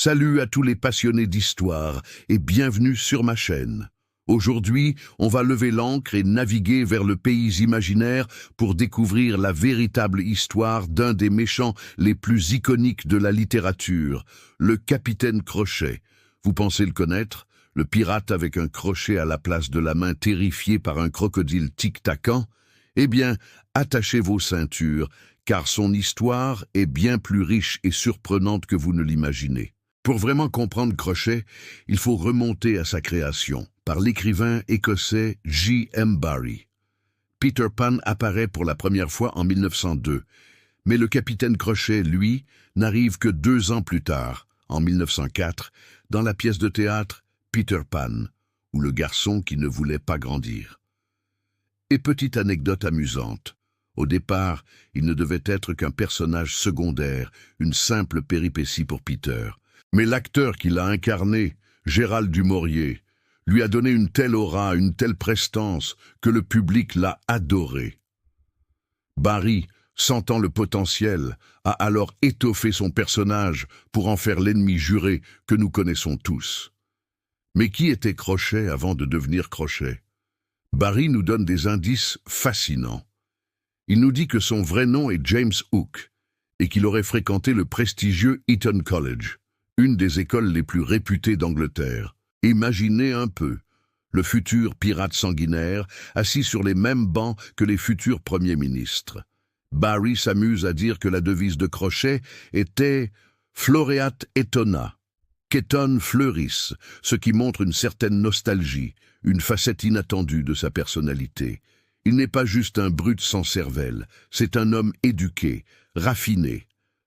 Salut à tous les passionnés d'histoire et bienvenue sur ma chaîne. Aujourd'hui, on va lever l'ancre et naviguer vers le pays imaginaire pour découvrir la véritable histoire d'un des méchants les plus iconiques de la littérature, le Capitaine Crochet. Vous pensez le connaître? Le pirate avec un crochet à la place de la main terrifié par un crocodile tic-tacant? Eh bien, attachez vos ceintures, car son histoire est bien plus riche et surprenante que vous ne l'imaginez. Pour vraiment comprendre Crochet, il faut remonter à sa création, par l'écrivain écossais J.M. Barrie. Peter Pan apparaît pour la première fois en 1902, mais le Capitaine Crochet, lui, n'arrive que 2 ans plus tard, en 1904, dans la pièce de théâtre Peter Pan, ou le garçon qui ne voulait pas grandir. Et petite anecdote amusante. Au départ, il ne devait être qu'un personnage secondaire, une simple péripétie pour Peter. Mais l'acteur qui l'a incarné, Gérald Dumaurier, lui a donné une telle aura, une telle prestance, que le public l'a adoré. Barrie, sentant le potentiel, a alors étoffé son personnage pour en faire l'ennemi juré que nous connaissons tous. Mais qui était Crochet avant de devenir Crochet? Barrie nous donne des indices fascinants. Il nous dit que son vrai nom est James Hook et qu'il aurait fréquenté le prestigieux Eton College, une des écoles les plus réputées d'Angleterre. Imaginez un peu, le futur pirate sanguinaire assis sur les mêmes bancs que les futurs premiers ministres. Barrie s'amuse à dire que la devise de Crochet était « Floreat Etona », qu'Eton fleurisse, ce qui montre une certaine nostalgie, une facette inattendue de sa personnalité. Il n'est pas juste un brute sans cervelle, c'est un homme éduqué, raffiné,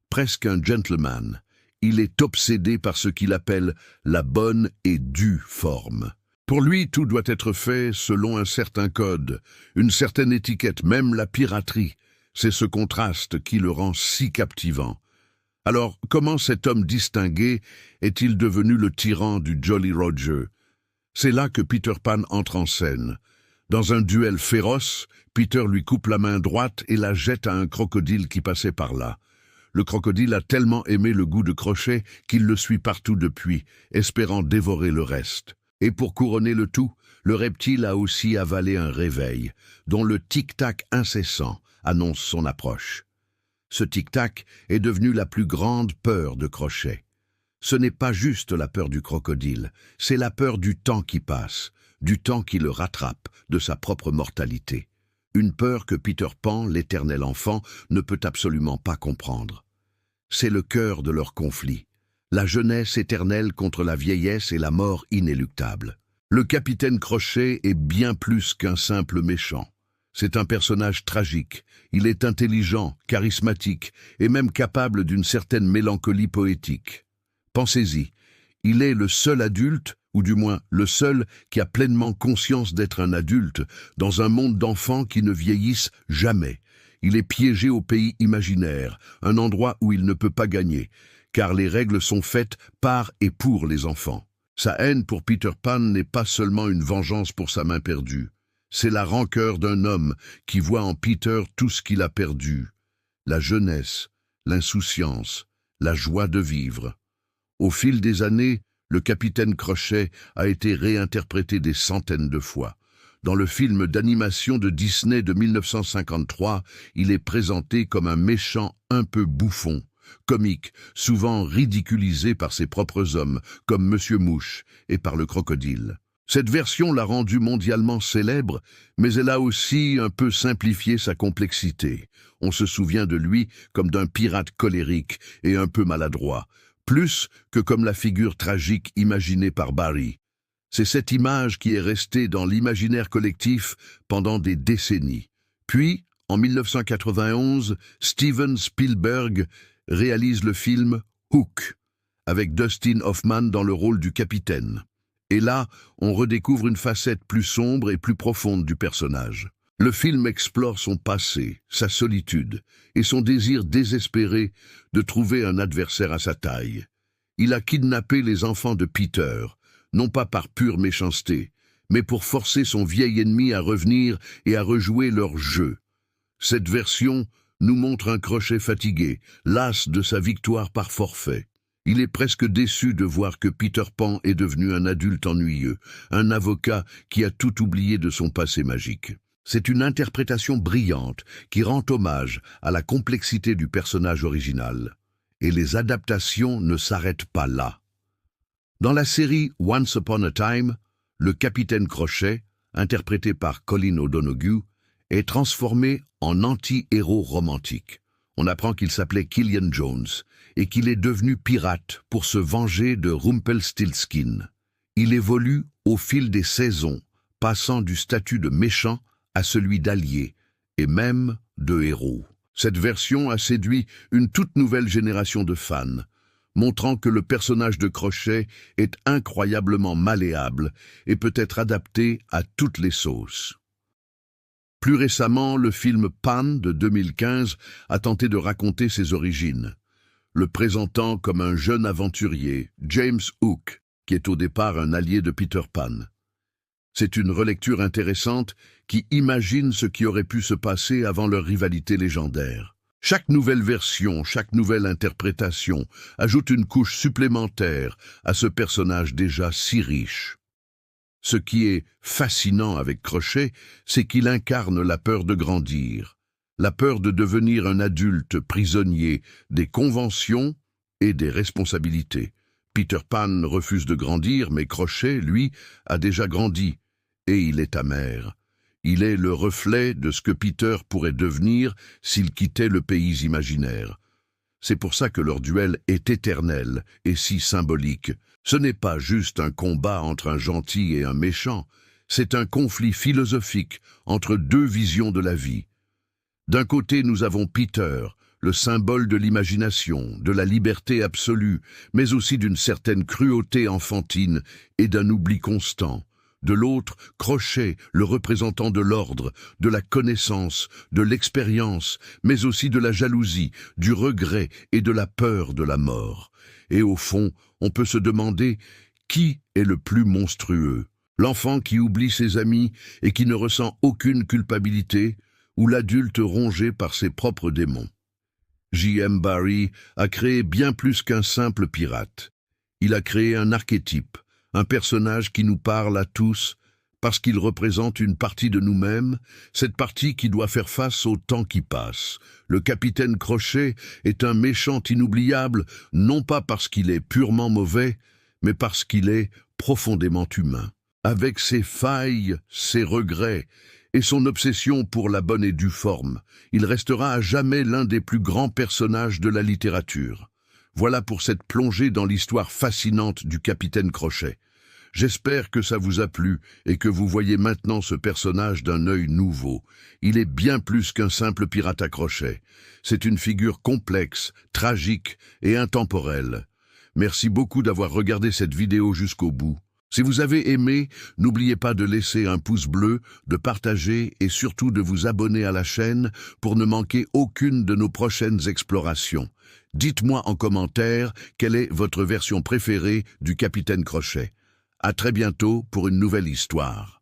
presque un gentleman. Il est obsédé par ce qu'il appelle la bonne et due forme. Pour lui, tout doit être fait selon un certain code, une certaine étiquette, même la piraterie. C'est ce contraste qui le rend si captivant. Alors, comment cet homme distingué est-il devenu le tyran du Jolly Roger? C'est là que Peter Pan entre en scène. Dans un duel féroce, Peter lui coupe la main droite et la jette à un crocodile qui passait par là. Le crocodile a tellement aimé le goût de Crochet qu'il le suit partout depuis, espérant dévorer le reste. Et pour couronner le tout, le reptile a aussi avalé un réveil, dont le tic-tac incessant annonce son approche. Ce tic-tac est devenu la plus grande peur de Crochet. Ce n'est pas juste la peur du crocodile, c'est la peur du temps qui passe, du temps qui le rattrape, de sa propre mortalité. Une peur que Peter Pan, l'éternel enfant, ne peut absolument pas comprendre. C'est le cœur de leur conflit, la jeunesse éternelle contre la vieillesse et la mort inéluctable. Le Capitaine Crochet est bien plus qu'un simple méchant. C'est un personnage tragique, il est intelligent, charismatique et même capable d'une certaine mélancolie poétique. Pensez-y, il est le seul adulte, ou du moins le seul qui a pleinement conscience d'être un adulte, dans un monde d'enfants qui ne vieillissent jamais. Il est piégé au pays imaginaire, un endroit où il ne peut pas gagner, car les règles sont faites par et pour les enfants. Sa haine pour Peter Pan n'est pas seulement une vengeance pour sa main perdue. C'est la rancœur d'un homme qui voit en Peter tout ce qu'il a perdu. La jeunesse, l'insouciance, la joie de vivre. Au fil des années, le Capitaine Crochet a été réinterprété des centaines de fois. Dans le film d'animation de Disney de 1953, il est présenté comme un méchant un peu bouffon, comique, souvent ridiculisé par ses propres hommes, comme Monsieur Mouche, et par le crocodile. Cette version l'a rendu mondialement célèbre, mais elle a aussi un peu simplifié sa complexité. On se souvient de lui comme d'un pirate colérique et un peu maladroit, plus que comme la figure tragique imaginée par Barrie. C'est cette image qui est restée dans l'imaginaire collectif pendant des décennies. Puis, en 1991, Steven Spielberg réalise le film Hook, avec Dustin Hoffman dans le rôle du capitaine. Et là, on redécouvre une facette plus sombre et plus profonde du personnage. Le film explore son passé, sa solitude et son désir désespéré de trouver un adversaire à sa taille. Il a kidnappé les enfants de Peter, non pas par pure méchanceté, mais pour forcer son vieil ennemi à revenir et à rejouer leur jeu. Cette version nous montre un Crochet fatigué, las de sa victoire par forfait. Il est presque déçu de voir que Peter Pan est devenu un adulte ennuyeux, un avocat qui a tout oublié de son passé magique. C'est une interprétation brillante qui rend hommage à la complexité du personnage original. Et les adaptations ne s'arrêtent pas là. Dans la série Once Upon a Time, le capitaine Crochet, interprété par Colin O'Donoghue, est transformé en anti-héros romantique. On apprend qu'il s'appelait Killian Jones et qu'il est devenu pirate pour se venger de Rumpelstiltskin. Il évolue au fil des saisons, passant du statut de méchant à celui d'allié, et même de héros. Cette version a séduit une toute nouvelle génération de fans, montrant que le personnage de Crochet est incroyablement malléable et peut être adapté à toutes les sauces. Plus récemment, le film Pan de 2015 a tenté de raconter ses origines, le présentant comme un jeune aventurier, James Hook, qui est au départ un allié de Peter Pan. C'est une relecture intéressante qui imagine ce qui aurait pu se passer avant leur rivalité légendaire. Chaque nouvelle version, chaque nouvelle interprétation ajoute une couche supplémentaire à ce personnage déjà si riche. Ce qui est fascinant avec Crochet, c'est qu'il incarne la peur de grandir, la peur de devenir un adulte prisonnier des conventions et des responsabilités. Peter Pan refuse de grandir, mais Crochet, lui, a déjà grandi, et il est amer. Il est le reflet de ce que Peter pourrait devenir s'il quittait le pays imaginaire. C'est pour ça que leur duel est éternel et si symbolique. Ce n'est pas juste un combat entre un gentil et un méchant, c'est un conflit philosophique entre deux visions de la vie. D'un côté, nous avons Peter, le symbole de l'imagination, de la liberté absolue, mais aussi d'une certaine cruauté enfantine et d'un oubli constant. De l'autre, Crochet, le représentant de l'ordre, de la connaissance, de l'expérience, mais aussi de la jalousie, du regret et de la peur de la mort. Et au fond, on peut se demander qui est le plus monstrueux, l'enfant qui oublie ses amis et qui ne ressent aucune culpabilité, ou l'adulte rongé par ses propres démons. J.M. Barrie a créé bien plus qu'un simple pirate. Il a créé un archétype, un personnage qui nous parle à tous, parce qu'il représente une partie de nous-mêmes, cette partie qui doit faire face au temps qui passe. Le capitaine Crochet est un méchant inoubliable, non pas parce qu'il est purement mauvais, mais parce qu'il est profondément humain. Avec ses failles, ses regrets et son obsession pour la bonne et due forme, il restera à jamais l'un des plus grands personnages de la littérature. Voilà pour cette plongée dans l'histoire fascinante du capitaine Crochet. J'espère que ça vous a plu et que vous voyez maintenant ce personnage d'un œil nouveau. Il est bien plus qu'un simple pirate à crochet. C'est une figure complexe, tragique et intemporelle. Merci beaucoup d'avoir regardé cette vidéo jusqu'au bout. Si vous avez aimé, n'oubliez pas de laisser un pouce bleu, de partager et surtout de vous abonner à la chaîne pour ne manquer aucune de nos prochaines explorations. Dites-moi en commentaire quelle est votre version préférée du Capitaine Crochet. À très bientôt pour une nouvelle histoire.